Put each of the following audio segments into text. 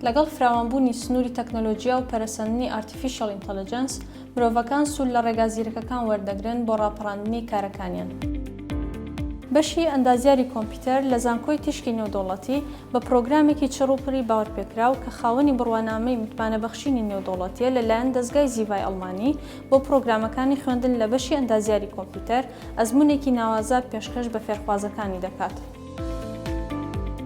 لەگەڵ فراوانبوونی سنووری تەکنۆلۆژیا و پەرەسەندنی ئارتیفیشیەڵ ئینتەلیجەنس مرۆڤەکان سوول لە ڕێگا زیرەکەکان وەردەگرن بۆ ڕاپەڕاندنی کارەکانیان. بەشی ئەندازیاری کۆمپیوتەر لە زانکۆی تیشکی نێودەوڵەتی بە پرۆگرامێکی چڕوپڕی باوەڕپێکراو کە خاوەنی بڕوانامەی متمانەبەخشینی نێودەوڵەتیە لەلایەن دەستگای زیڤای ئەڵمانی بۆ پرۆگرامەکانی خوێندن لە بەشی ئەندازیاری کۆمپیوتەر ئەزموونێکی ناوازە پێشکەش بە فێرخوازەکانی دەکات.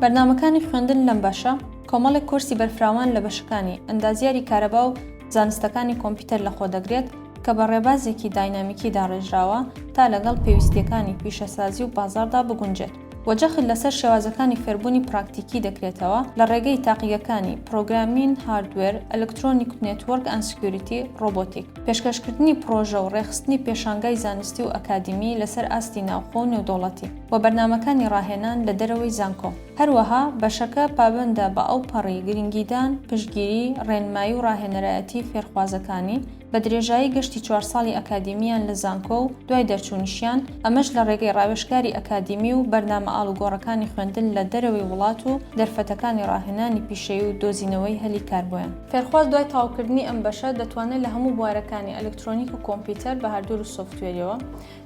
بەرنامەکانی خوێندن لەم بەشە کۆمەڵێک کورسی بەرفراوان لە بەشەکانی ئەندازیاری کارەبا و زانستەکانی کۆمپیوتەر لەخۆ دەگرێت کە بە ڕێبازێکی داینامیکی داڕێژراوە تا لەگەڵ پێویستیەکانی پیشەسازی و بازاڕدا بگونجێت. وەجەخت لەسەر شێوازەکانی فێربوونی پراکتیکی دەکرێتەوە لە ڕێگەی تاقیەکانی پرۆگرامین، هاردوێر، ئەلکترۆنیک و نێتوەرک ئەند سکیۆریتی، ڕۆبۆتیک، پێشکەشکردنی پرۆژە و ڕێخستنی پێشانگای زانستی و ئەکادیمی لەسەر ئاستی ناوخۆ و نێودەوڵەتی و بەرنامەکانی ڕاهێنان لە دەرەوەی زانکۆ. هەروەها بەشەکە پابەندە بە ئەو پەڕی گرنگیدان، پشتگیری، ڕێنمایی و ڕاهێنەرایەتی فێرخوازەکانی بە درێژایی گەشتی 4 ساڵی ئەکادیمیان لە زانکۆ و دوای دەرچوونیشیان، ئەمەش لە ڕێگەی ڕاوێژکاری ئەکادیمی و بەرنامە ئاڵوگۆڕەکانی خوێندن لە دەرەوەی وڵات و دەرفەتەکانی ڕاهێنانی پیشەیی و دۆزینەوەی هەلی کاربۆیان. فێرخواز دوای تەواوکردنی ئەم بەشە دەتوانێت لە هەموو بوارەکانی ئەلکترۆنیک و کۆمپیوتەر بە هاردوێر و سۆفتوێرەوە،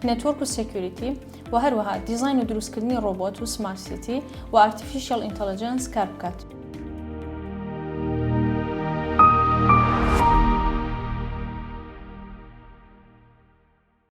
نێتوەرک و سێکیۆریتی و هەروەها دیزاین و دروستکردنی ڕۆبۆت و سمارت سیتی و ئارتیفیشیەڵ ئینتەلیجەنس کار بکات.